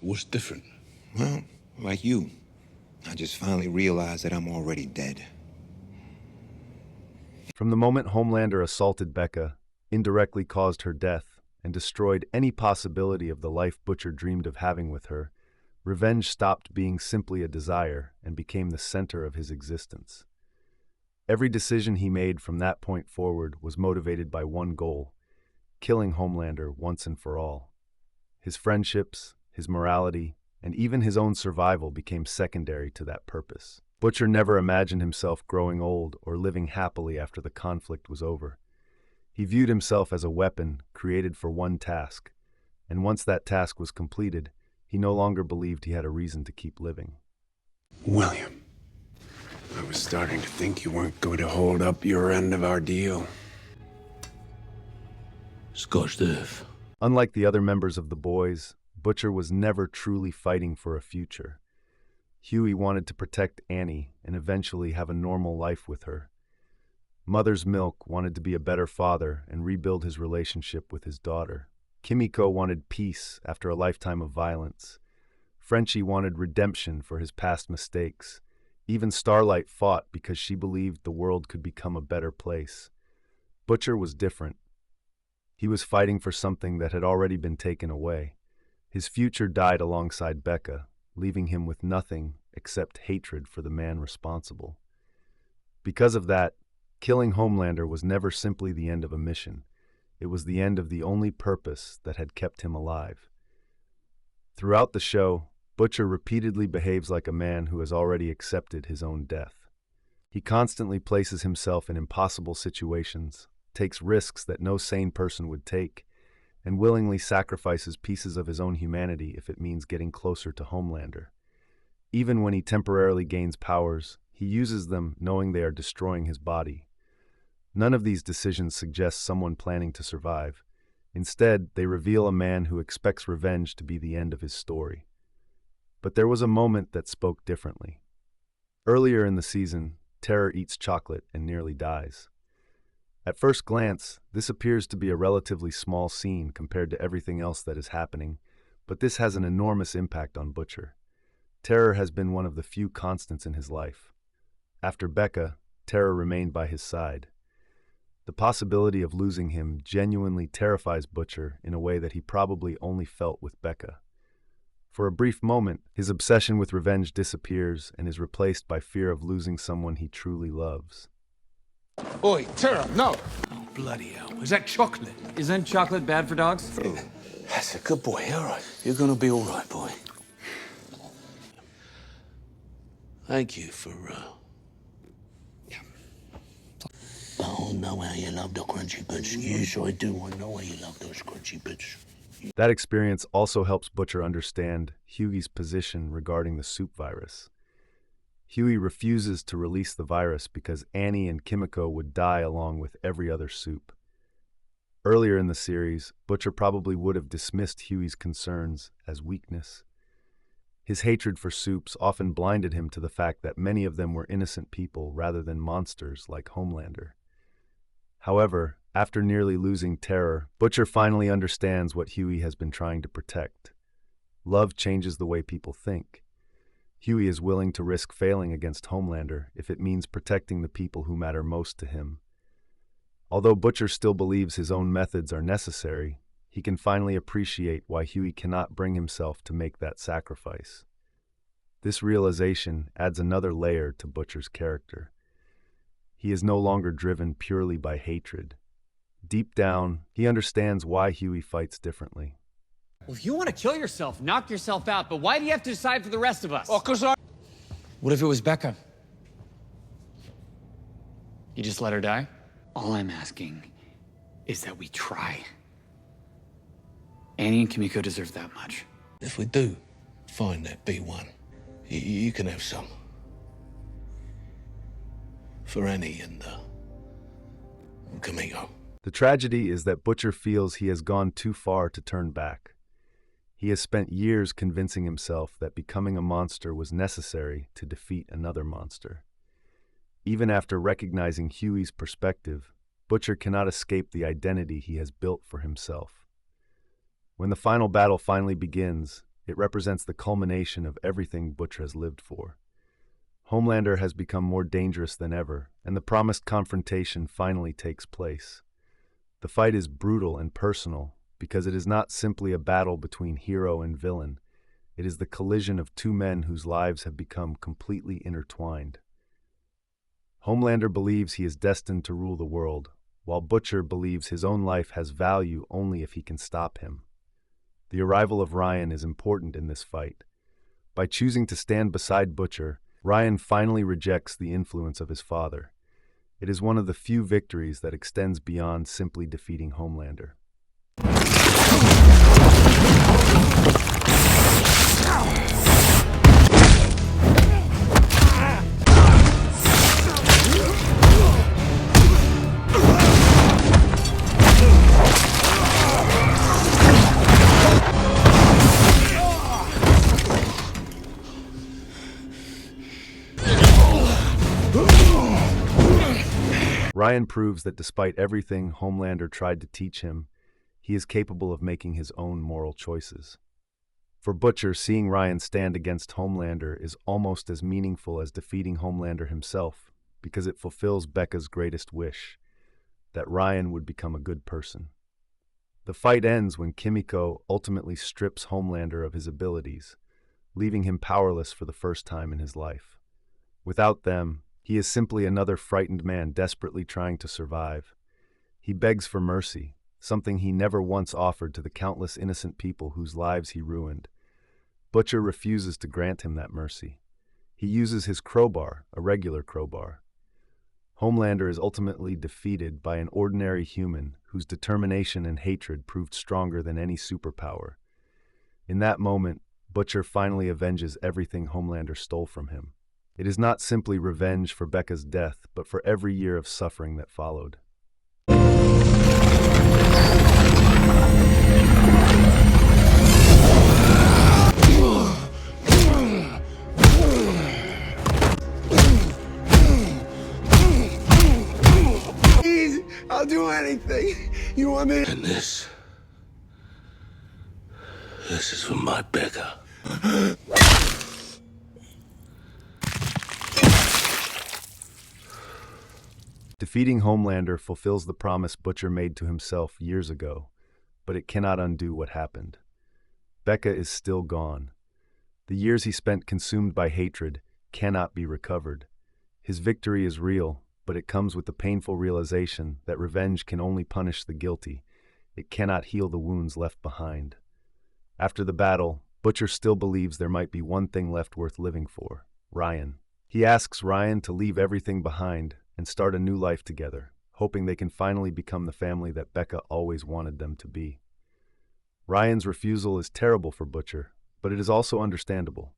What's different? Well, like you, I just finally realized that I'm already dead. From the moment Homelander assaulted Becca, indirectly caused her death, and destroyed any possibility of the life Butcher dreamed of having with her, revenge stopped being simply a desire and became the center of his existence. Every decision he made from that point forward was motivated by one goal: killing Homelander once and for all. His friendships, his morality, and even his own survival became secondary to that purpose. Butcher never imagined himself growing old or living happily after the conflict was over. He viewed himself as a weapon created for one task, and once that task was completed, he no longer believed he had a reason to keep living. William, I was starting to think you weren't going to hold up your end of our deal. Scorched earth. Unlike the other members of the boys, Butcher was never truly fighting for a future. Huey wanted to protect Annie and eventually have a normal life with her. Mother's Milk wanted to be a better father and rebuild his relationship with his daughter. Kimiko wanted peace after a lifetime of violence. Frenchie wanted redemption for his past mistakes. Even Starlight fought because she believed the world could become a better place. Butcher was different. He was fighting for something that had already been taken away. His future died alongside Becca, leaving him with nothing except hatred for the man responsible. Because of that, killing Homelander was never simply the end of a mission. It was the end of the only purpose that had kept him alive. Throughout the show, Butcher repeatedly behaves like a man who has already accepted his own death. He constantly places himself in impossible situations, takes risks that no sane person would take, and willingly sacrifices pieces of his own humanity if it means getting closer to Homelander. Even when he temporarily gains powers, he uses them knowing they are destroying his body. None of these decisions suggest someone planning to survive. Instead, they reveal a man who expects revenge to be the end of his story. But there was a moment that spoke differently. Earlier in the season, Terror eats chocolate and nearly dies. At first glance, this appears to be a relatively small scene compared to everything else that is happening, but this has an enormous impact on Butcher. Terror has been one of the few constants in his life. After Becca, Terror remained by his side. The possibility of losing him genuinely terrifies Butcher in a way that he probably only felt with Becca. For a brief moment, his obsession with revenge disappears and is replaced by fear of losing someone he truly loves. Oi, Tara, no! Oh, bloody hell. Is that chocolate? Isn't chocolate bad for dogs? Oh, that's a good boy, all right. You're gonna be all right, boy. Thank you for, Oh, know how you love the crunchy bits. Yes, I do. I know how you love those crunchy bits. That experience also helps Butcher understand Hughie's position regarding the soup virus. Hughie refuses to release the virus because Annie and Kimiko would die along with every other soup. Earlier in the series, Butcher probably would have dismissed Hughie's concerns as weakness. His hatred for soups often blinded him to the fact that many of them were innocent people rather than monsters like Homelander. However, after nearly losing Terror, Butcher finally understands what Hughie has been trying to protect. Love changes the way people think. Hughie is willing to risk failing against Homelander if it means protecting the people who matter most to him. Although Butcher still believes his own methods are necessary, he can finally appreciate why Hughie cannot bring himself to make that sacrifice. This realization adds another layer to Butcher's character. He is no longer driven purely by hatred. Deep down, he understands why Hughie fights differently. Well, if you want to kill yourself, knock yourself out. But why do you have to decide for the rest of us? Oh, 'cause I... What if it was Becca? You just let her die? All I'm asking is that we try. Annie and Kimiko deserve that much. If we do find that B1, you can have some. For Annie and Kimiko. The tragedy is that Butcher feels he has gone too far to turn back. He has spent years convincing himself that becoming a monster was necessary to defeat another monster. Even after recognizing Hughie's perspective, Butcher cannot escape the identity he has built for himself. When the final battle finally begins, It represents the culmination of everything Butcher has lived for. Homelander has become more dangerous than ever, and the promised confrontation finally takes place. The fight is brutal and personal because it is not simply a battle between hero and villain. It is the collision of two men whose lives have become completely intertwined. Homelander believes he is destined to rule the world, while Butcher believes his own life has value only if he can stop him. The arrival of Ryan is important in this fight. By choosing to stand beside Butcher, Ryan finally rejects the influence of his father. It is one of the few victories that extends beyond simply defeating Homelander. Ryan proves that despite everything Homelander tried to teach him, he is capable of making his own moral choices. For Butcher, seeing Ryan stand against Homelander is almost as meaningful as defeating Homelander himself, because it fulfills Becca's greatest wish, that Ryan would become a good person. The fight ends when Kimiko ultimately strips Homelander of his abilities, leaving him powerless for the first time in his life. Without them, he is simply another frightened man desperately trying to survive. He begs for mercy, something he never once offered to the countless innocent people whose lives he ruined. Butcher refuses to grant him that mercy. He uses his crowbar, a regular crowbar. Homelander is ultimately defeated by an ordinary human whose determination and hatred proved stronger than any superpower. In that moment, Butcher finally avenges everything Homelander stole from him. It is not simply revenge for Becca's death, but for every year of suffering that followed. Easy. I'll do anything. You want me? And this is for my Becca. Defeating Homelander fulfills the promise Butcher made to himself years ago, but it cannot undo what happened. Becca is still gone. The years he spent consumed by hatred cannot be recovered. His victory is real, but it comes with the painful realization that revenge can only punish the guilty. It cannot heal the wounds left behind. After the battle, Butcher still believes there might be one thing left worth living for: Ryan. He asks Ryan to leave everything behind and start a new life together, hoping they can finally become the family that Becca always wanted them to be. Ryan's refusal is terrible for Butcher, but it is also understandable.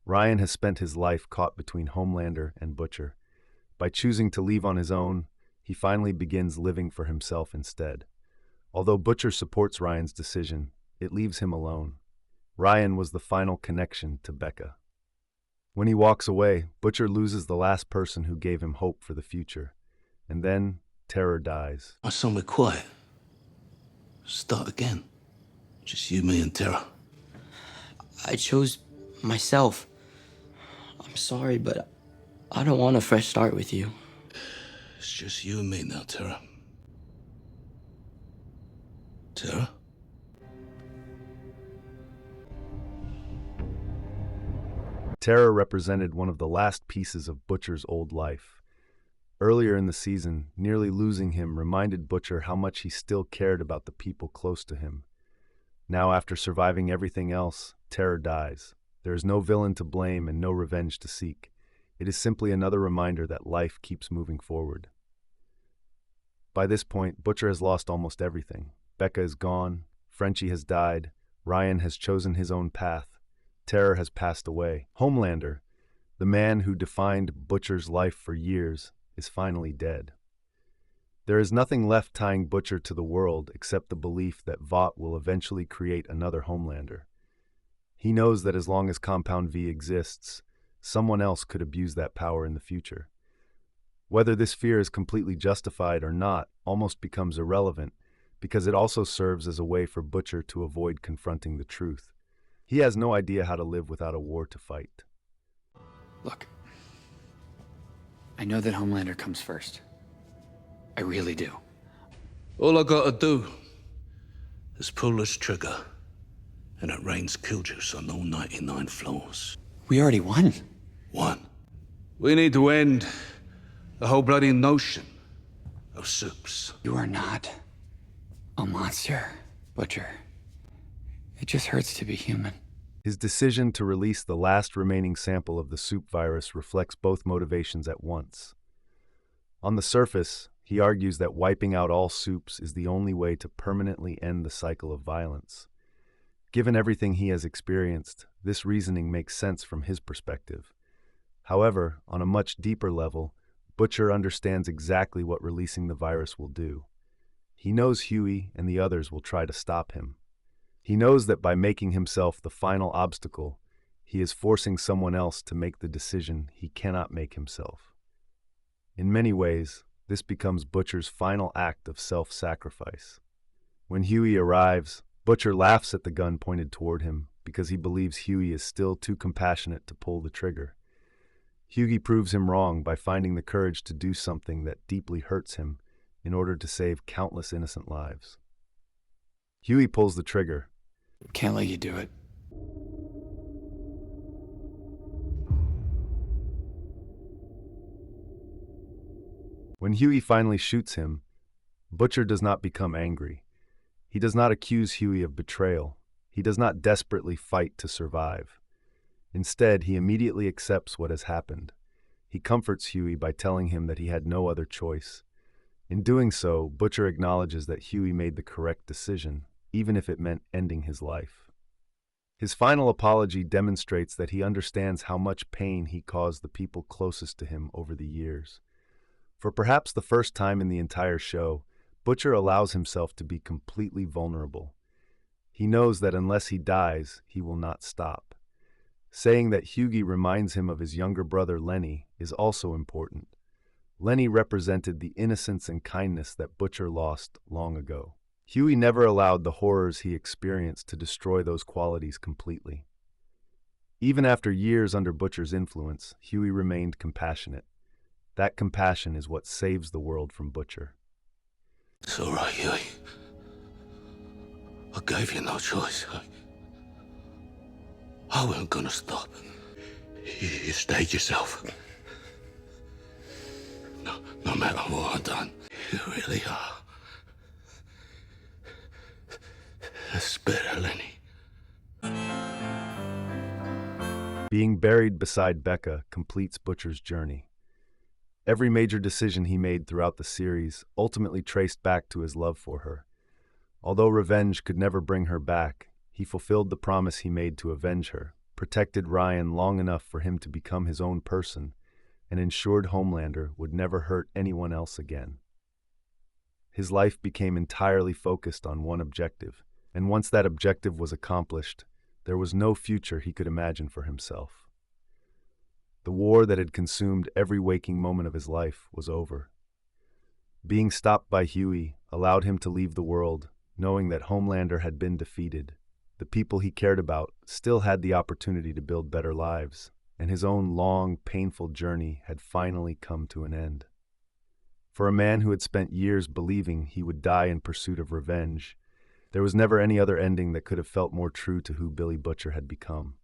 Ryan has spent his life caught between Homelander and Butcher. By choosing to leave on his own, he finally begins living for himself instead. Although Butcher supports Ryan's decision, it leaves him alone. Ryan was the final connection to Becca. When he walks away, Butcher loses the last person who gave him hope for the future. And then, terror dies. My son, we're quiet. Start again. Just you, me, and Tara. I chose myself. I'm sorry, but I don't want a fresh start with you. It's just you and me now, Tara. Tara? Tara represented one of the last pieces of Butcher's old life. Earlier in the season, nearly losing him reminded Butcher how much he still cared about the people close to him. Now, after surviving everything else, Tara dies. There is no villain to blame and no revenge to seek. It is simply another reminder that life keeps moving forward. By this point, Butcher has lost almost everything. Becca is gone, Frenchie has died, Ryan has chosen his own path, Tara has passed away. Homelander, the man who defined Butcher's life for years, is finally dead. There is nothing left tying Butcher to the world except the belief that Vought will eventually create another Homelander. He knows that as long as Compound V exists, someone else could abuse that power in the future. Whether this fear is completely justified or not almost becomes irrelevant, because it also serves as a way for Butcher to avoid confronting the truth. He has no idea how to live without a war to fight. Look, I know that Homelander comes first. I really do. All I gotta do is pull this trigger, and it rains kill juice on all 99 floors. We already won. One. We need to end the whole bloody notion of soups. You are not a monster, Butcher. It just hurts to be human. His decision to release the last remaining sample of the soup virus reflects both motivations at once. On the surface, he argues that wiping out all soups is the only way to permanently end the cycle of violence. Given everything he has experienced, this reasoning makes sense from his perspective. However, on a much deeper level, Butcher understands exactly what releasing the virus will do. He knows Huey and the others will try to stop him. He knows that by making himself the final obstacle, he is forcing someone else to make the decision he cannot make himself. In many ways, this becomes Butcher's final act of self-sacrifice. When Huey arrives, Butcher laughs at the gun pointed toward him because he believes Huey is still too compassionate to pull the trigger. Huey proves him wrong by finding the courage to do something that deeply hurts him in order to save countless innocent lives. Huey pulls the trigger. Can't let you do it. When Huey finally shoots him, Butcher does not become angry. He does not accuse Huey of betrayal. He does not desperately fight to survive. Instead, he immediately accepts what has happened. He comforts Huey by telling him that he had no other choice. In doing so, Butcher acknowledges that Huey made the correct decision, even if it meant ending his life. His final apology demonstrates that he understands how much pain he caused the people closest to him over the years. For perhaps the first time in the entire show, Butcher allows himself to be completely vulnerable. He knows that unless he dies, he will not stop. Saying that Hughie reminds him of his younger brother Lenny is also important. Lenny represented the innocence and kindness that Butcher lost long ago. Huey never allowed the horrors he experienced to destroy those qualities completely. Even after years under Butcher's influence, Huey remained compassionate. That compassion is what saves the world from Butcher. It's all right, Huey. I gave you no choice. I wasn't gonna stop. You stayed yourself. No matter what I've done, you really are. That's better, Lenny. Being buried beside Becca completes Butcher's journey. Every major decision he made throughout the series ultimately traced back to his love for her. Although revenge could never bring her back, he fulfilled the promise he made to avenge her, protected Ryan long enough for him to become his own person, and ensured Homelander would never hurt anyone else again. His life became entirely focused on one objective, and once that objective was accomplished, there was no future he could imagine for himself. The war that had consumed every waking moment of his life was over. Being stopped by Huey allowed him to leave the world, knowing that Homelander had been defeated. The people he cared about still had the opportunity to build better lives, and his own long, painful journey had finally come to an end. For a man who had spent years believing he would die in pursuit of revenge, there was never any other ending that could have felt more true to who Billy Butcher had become.